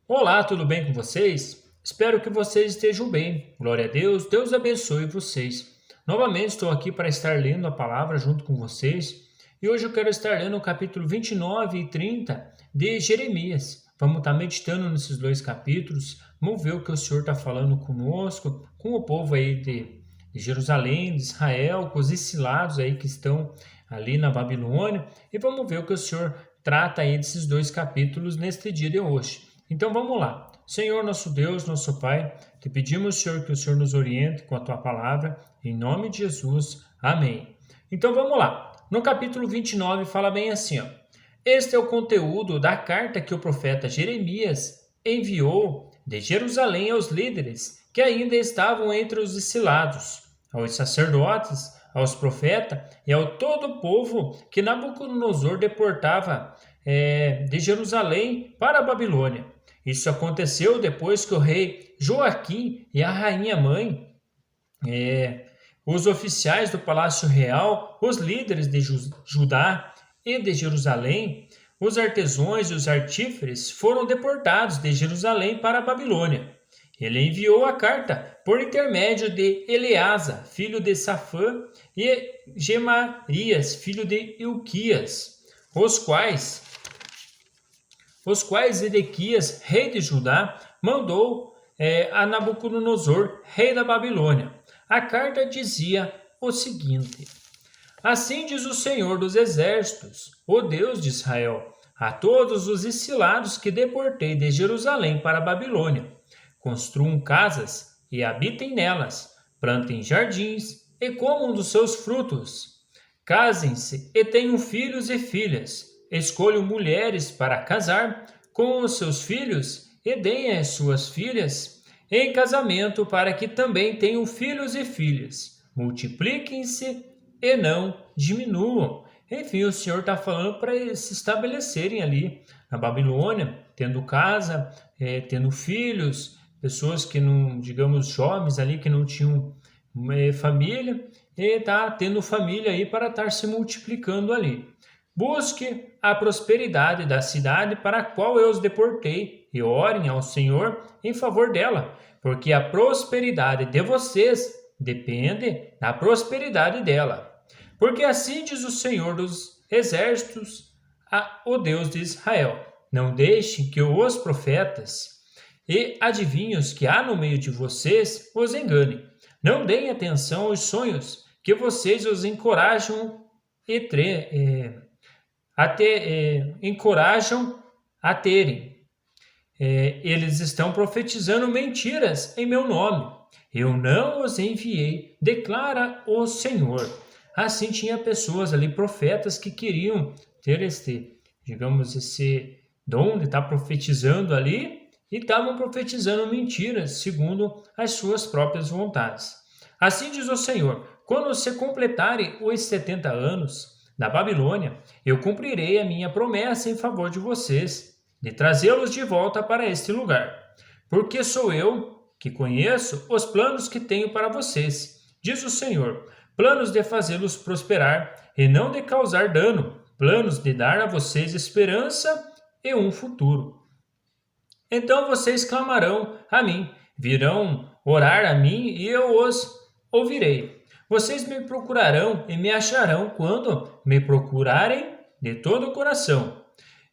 Olá, tudo bem com vocês? Espero que vocês estejam bem. Glória a Deus, Deus abençoe vocês. Novamente estou aqui para estar lendo a palavra junto com vocês e hoje eu quero estar lendo o capítulo 29 e 30 de Jeremias. Vamos estar meditando nesses dois capítulos, vamos ver o que o Senhor está falando conosco, com o povo aí de Jerusalém, de Israel, com os exilados aí que estão ali na Babilônia e vamos ver o que o Senhor trata aí desses dois capítulos neste dia de hoje. Então vamos lá. Senhor, nosso Deus, nosso Pai, te pedimos, Senhor, que o Senhor nos oriente com a tua palavra, em nome de Jesus. Amém. Então vamos lá. No capítulo 29 fala bem assim, ó. Este é o conteúdo da carta que o profeta Jeremias enviou de Jerusalém aos líderes que ainda estavam entre os exilados, aos sacerdotes, aos profetas e ao todo o povo que Nabucodonosor deportava de Jerusalém para a Babilônia. Isso aconteceu depois que o rei Joaquim e a rainha mãe, os oficiais do Palácio Real, os líderes de Judá e de Jerusalém, os artesãos e os artífices foram deportados de Jerusalém para a Babilônia. Ele enviou a carta por intermédio de Eleasa, filho de Safã, e Gemarias, filho de Ilquias, os quais Edequias, rei de Judá, mandou a Nabucodonosor, rei da Babilônia. A carta dizia o seguinte: Assim diz o Senhor dos Exércitos, o Deus de Israel, a todos os exilados que deportei de Jerusalém para a Babilônia: construam casas e habitem nelas, plantem jardins e comam dos seus frutos. Casem-se e tenham filhos e filhas. Escolham mulheres para casar com os seus filhos e deem as suas filhas em casamento para que também tenham filhos e filhas. Multipliquem-se e não diminuam. Enfim, o Senhor está falando para eles se estabelecerem ali na Babilônia, tendo casa, tendo filhos, pessoas que não, digamos, jovens ali que não tinham família, e tá tendo família aí para estar se multiplicando ali. Busque a prosperidade da cidade para a qual eu os deportei e orem ao Senhor em favor dela, porque a prosperidade de vocês depende da prosperidade dela. Porque assim diz o Senhor dos Exércitos, o Deus de Israel: não deixem que os profetas e adivinhos que há no meio de vocês os enganem. Não deem atenção aos sonhos que vocês os encorajam encorajam a terem. Eles estão profetizando mentiras em meu nome. Eu não os enviei, declara o Senhor. Assim tinha pessoas ali, profetas, que queriam ter esse dom de estar profetizando ali e estavam profetizando mentiras segundo as suas próprias vontades. Assim diz o Senhor: quando você completarem os 70 anos da Babilônia, eu cumprirei a minha promessa em favor de vocês, de trazê-los de volta para este lugar. Porque sou eu que conheço os planos que tenho para vocês, diz o Senhor, planos de fazê-los prosperar e não de causar dano, planos de dar a vocês esperança e um futuro. Então vocês clamarão a mim, virão orar a mim e eu os ouvirei. Vocês me procurarão e me acharão quando me procurarem de todo o coração.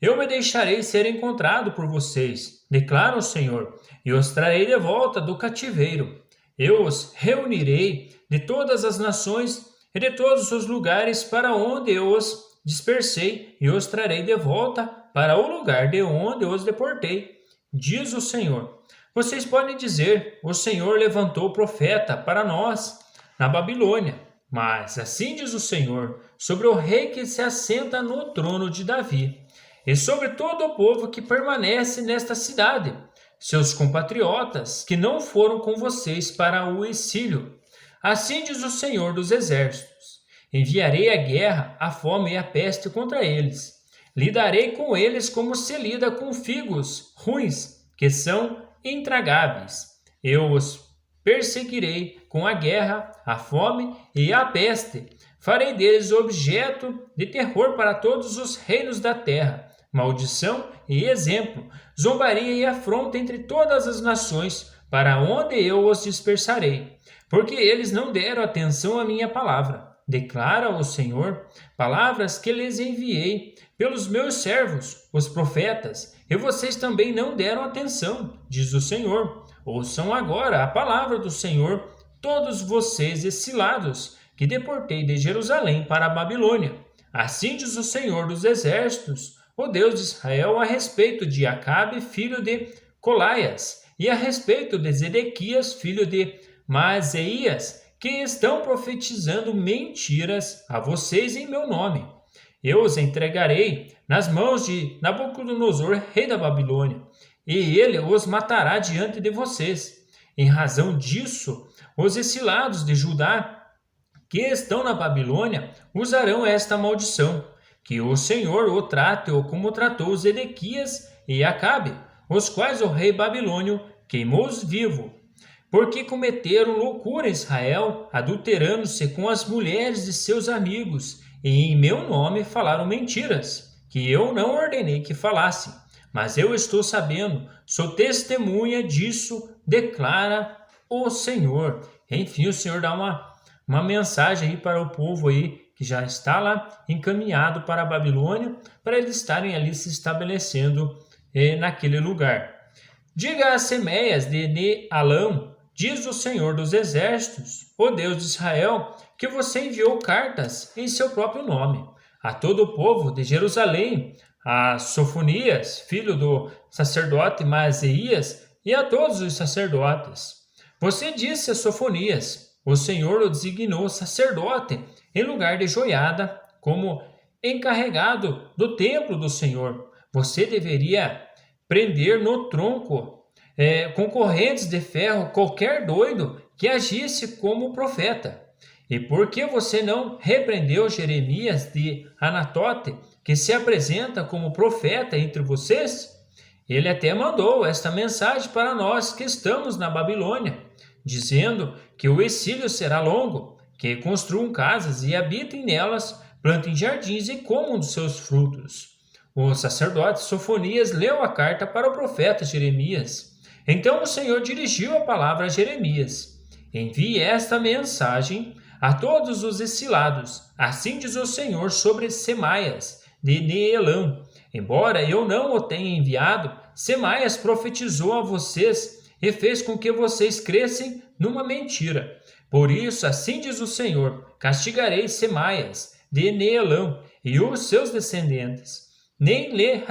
Eu me deixarei ser encontrado por vocês, declara o Senhor, e os trarei de volta do cativeiro. Eu os reunirei de todas as nações e de todos os lugares para onde eu os dispersei, e os trarei de volta para o lugar de onde os deportei, diz o Senhor. Vocês podem dizer: o Senhor levantou profeta para nós na Babilônia. Mas assim diz o Senhor sobre o rei que se assenta no trono de Davi, e sobre todo o povo que permanece nesta cidade, seus compatriotas que não foram com vocês para o exílio. Assim diz o Senhor dos Exércitos: enviarei a guerra, a fome e a peste contra eles. Lidarei com eles como se lida com figos ruins, que são intragáveis. Eu os perseguirei com a guerra, a fome e a peste. Farei deles objeto de terror para todos os reinos da terra. maldição e exemplo, zombaria e afronta entre todas as nações, para onde eu os dispersarei, porque eles não deram atenção à minha palavra. Declara o Senhor, palavras que lhes enviei pelos meus servos, os profetas, e vocês também não deram atenção, diz o Senhor. Ouçam agora a palavra do Senhor, todos vocês exilados, que deportei de Jerusalém para a Babilônia. Assim diz o Senhor dos Exércitos, o Deus de Israel, a respeito de Acabe, filho de Colaias, e a respeito de Zedequias, filho de Maaseias, que estão profetizando mentiras a vocês em meu nome. Eu os entregarei nas mãos de Nabucodonosor, rei da Babilônia, e ele os matará diante de vocês. Em razão disso, os exilados de Judá, que estão na Babilônia, usarão esta maldição, que o Senhor o trate como tratou Zedequias e Acabe, os quais o rei babilônio queimou-os vivo, porque cometeram loucura em Israel, adulterando-se com as mulheres de seus amigos, e em meu nome falaram mentiras, que eu não ordenei que falassem. Mas eu estou sabendo, sou testemunha disso, declara o Senhor. Enfim, o Senhor dá uma mensagem aí para o povo aí, que já está lá encaminhado para a Babilônia, para eles estarem ali se estabelecendo naquele lugar. Diga a Seméias de Nealão, diz o Senhor dos Exércitos, o Deus de Israel, que você enviou cartas em seu próprio nome a todo o povo de Jerusalém, a Sofonias, filho do sacerdote Maaseias, e a todos os sacerdotes. Você disse a Sofonias, o Senhor o designou sacerdote em lugar de Joiada, como encarregado do templo do Senhor. Você deveria prender no tronco com correntes de ferro qualquer doido que agisse como profeta. E por que você não repreendeu Jeremias de Anatote, que se apresenta como profeta entre vocês? Ele até mandou esta mensagem para nós que estamos na Babilônia, dizendo que o exílio será longo, que construam casas e habitem nelas, plantem jardins e comam dos seus frutos. O sacerdote Sofonias leu a carta para o profeta Jeremias. Então o Senhor dirigiu a palavra a Jeremias. Envie esta mensagem a todos os exilados. Assim diz o Senhor sobre Semaias, de Neelã. Embora eu não o tenha enviado, Semaias profetizou a vocês e fez com que vocês crescem numa mentira. Por isso, assim diz o Senhor, castigarei Semaias, de Neelã, e os seus descendentes. Nem lhe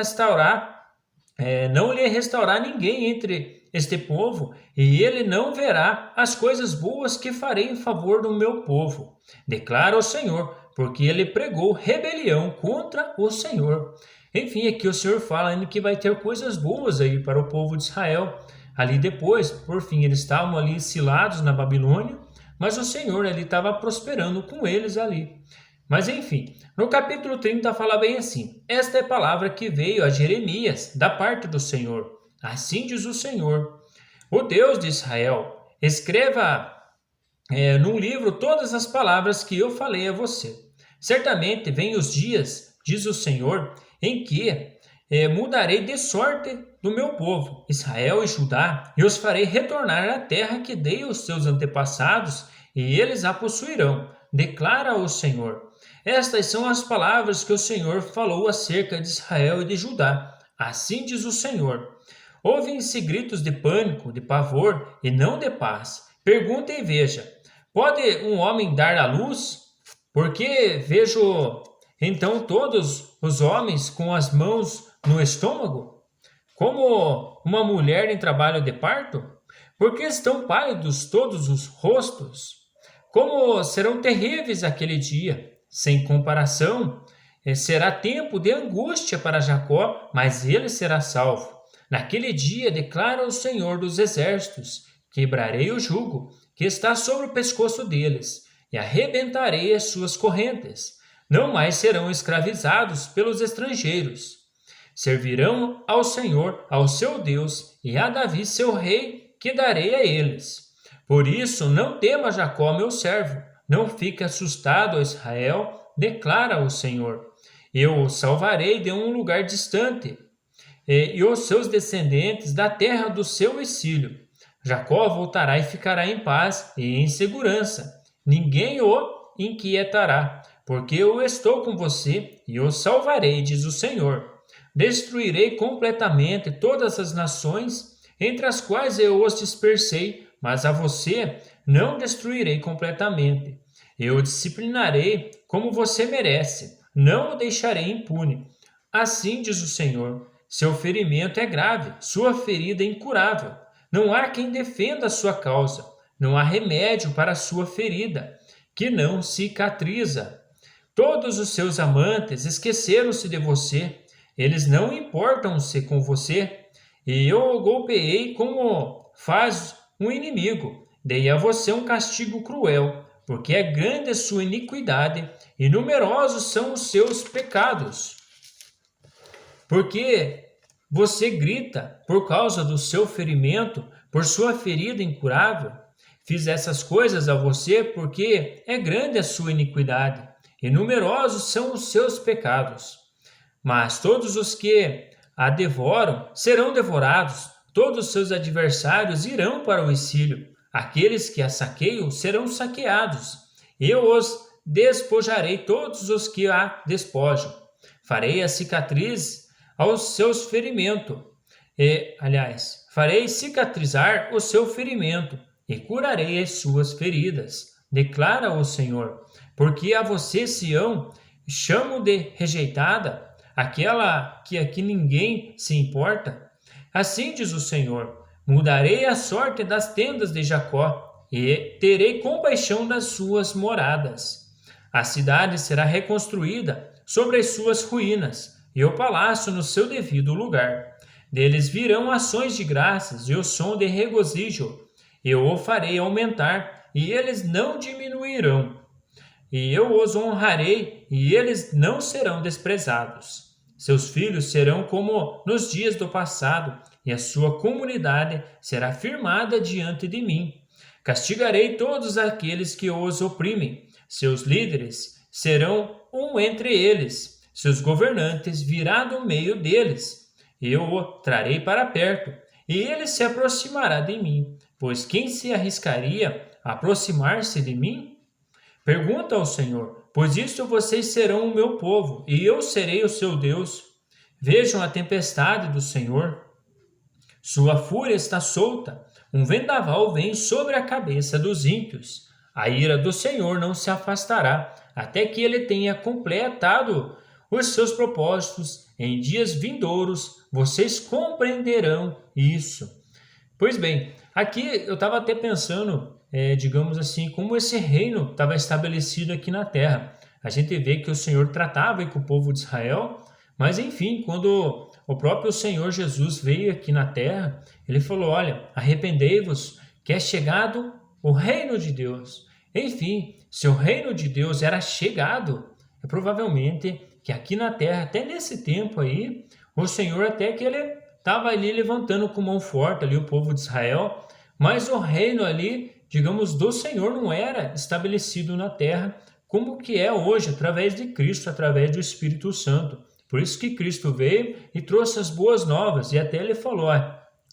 não lhe restaurará ninguém entre este povo, e ele não verá as coisas boas que farei em favor do meu povo, declara o Senhor, porque ele pregou rebelião contra o Senhor. Enfim, aqui o Senhor fala que vai ter coisas boas aí para o povo de Israel. Ali depois, por fim, eles estavam ali exilados na Babilônia, mas o Senhor ali estava prosperando com eles ali. Mas enfim, no capítulo 30 fala bem assim: esta é a palavra que veio a Jeremias da parte do Senhor. Assim diz o Senhor, o Deus de Israel: escreva num livro todas as palavras que eu falei a você. Certamente vêm os dias, diz o Senhor, em que mudarei de sorte do meu povo, Israel e Judá, e os farei retornar à terra que dei aos seus antepassados, e eles a possuirão, declara o Senhor. Estas são as palavras que o Senhor falou acerca de Israel e de Judá. Assim diz o Senhor. Ouvem-se gritos de pânico, de pavor e não de paz. Pergunta e veja: pode um homem dar à luz? Porque vejo então todos os homens com as mãos no estômago, como uma mulher em trabalho de parto? Porque estão pálidos todos os rostos? Como serão terríveis aquele dia! Sem comparação, será tempo de angústia para Jacó, mas ele será salvo. Naquele dia, declara o Senhor dos Exércitos, quebrarei o jugo que está sobre o pescoço deles e arrebentarei as suas correntes. Não mais serão escravizados pelos estrangeiros. Servirão ao Senhor, ao seu Deus, e a Davi, seu rei, que darei a eles. Por isso, não tema Jacó, meu servo, não fique assustado, Israel, declara o Senhor. Eu o salvarei de um lugar distante, e os seus descendentes da terra do seu exílio. Jacó voltará e ficará em paz e em segurança. Ninguém o inquietará, porque eu estou com você e o salvarei, diz o Senhor. Destruirei completamente todas as nações entre as quais eu os dispersei, mas a você não destruirei completamente. Eu o disciplinarei como você merece, não o deixarei impune. Assim diz o Senhor: seu ferimento é grave, sua ferida é incurável. Não há quem defenda a sua causa, não há remédio para a sua ferida, que não cicatriza. Todos os seus amantes esqueceram-se de você, eles não importam-se com você, e eu o golpeei como faz um inimigo. Dei a você um castigo cruel, porque é grande a sua iniquidade e numerosos são os seus pecados. Porque você grita por causa do seu ferimento, por sua ferida incurável. Fiz essas coisas a você porque é grande a sua iniquidade e numerosos são os seus pecados. Mas todos os que a devoram serão devorados, todos os seus adversários irão para o exílio. Aqueles que a saqueiam serão saqueados. Eu os despojarei todos os que a despojam. Farei a cicatriz aos seus ferimentos. Farei cicatrizar o seu ferimento e curarei as suas feridas, declara o Senhor. Porque a você, Sião, chamo de rejeitada, aquela que aqui ninguém se importa. Assim diz o Senhor: mudarei a sorte das tendas de Jacó e terei compaixão das suas moradas. A cidade será reconstruída sobre as suas ruínas e o palácio no seu devido lugar. Deles virão ações de graças e o som de regozijo. Eu o farei aumentar e eles não diminuirão. E eu os honrarei e eles não serão desprezados. Seus filhos serão como nos dias do passado, e a sua comunidade será firmada diante de mim. Castigarei todos aqueles que os oprimem. Seus líderes serão um entre eles. Seus governantes virá do meio deles. Eu o trarei para perto, e ele se aproximará de mim. Pois quem se arriscaria a aproximar-se de mim? Pergunta ao Senhor, pois isto vocês serão o meu povo, e eu serei o seu Deus. Vejam a tempestade do Senhor. Sua fúria está solta, um vendaval vem sobre a cabeça dos ímpios. A ira do Senhor não se afastará, até que ele tenha completado os seus propósitos. Em dias vindouros, vocês compreenderão isso. Pois bem, aqui eu estava até pensando, digamos assim, como esse reino estava estabelecido aqui na terra. A gente vê que o Senhor tratava com o povo de Israel, mas enfim, quando o próprio Senhor Jesus veio aqui na terra, ele falou: olha, arrependei-vos, que é chegado o reino de Deus. Enfim, se o reino de Deus era chegado, é provavelmente que aqui na terra, até nesse tempo aí, o Senhor até que ele estava ali levantando com mão forte ali o povo de Israel, mas o reino ali, digamos, do Senhor não era estabelecido na terra como que é hoje, através de Cristo, através do Espírito Santo. Por isso que Cristo veio e trouxe as boas novas, e até ele falou: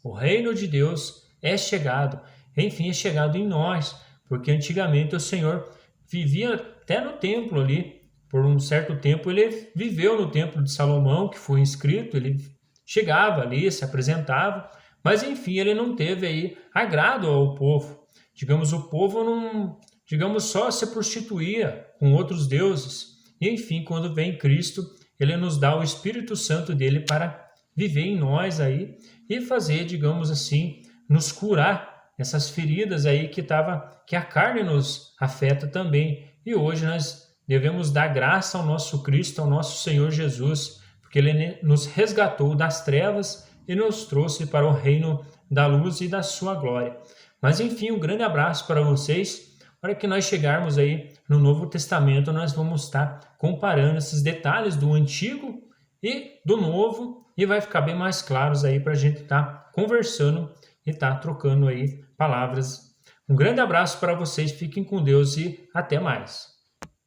o reino de Deus é chegado, enfim, é chegado em nós, porque antigamente o Senhor vivia até no templo ali, por um certo tempo ele viveu no templo de Salomão, que foi inscrito, ele chegava ali, se apresentava, mas enfim, ele não teve aí agrado ao povo. Digamos, o povo não, digamos, só se prostituía com outros deuses. E enfim, quando vem Cristo, ele nos dá o Espírito Santo dele para viver em nós aí e fazer, digamos assim, nos curar essas feridas aí que a carne nos afeta também. E hoje nós devemos dar graça ao nosso Cristo, ao nosso Senhor Jesus, porque ele nos resgatou das trevas e nos trouxe para o reino da luz e da sua glória. Mas enfim, um grande abraço para vocês. Para que nós chegarmos aí no Novo Testamento, nós vamos estar comparando esses detalhes do Antigo e do Novo, e vai ficar bem mais claros aí para a gente estar conversando e estar trocando aí palavras. Um grande abraço para vocês, fiquem com Deus e até mais.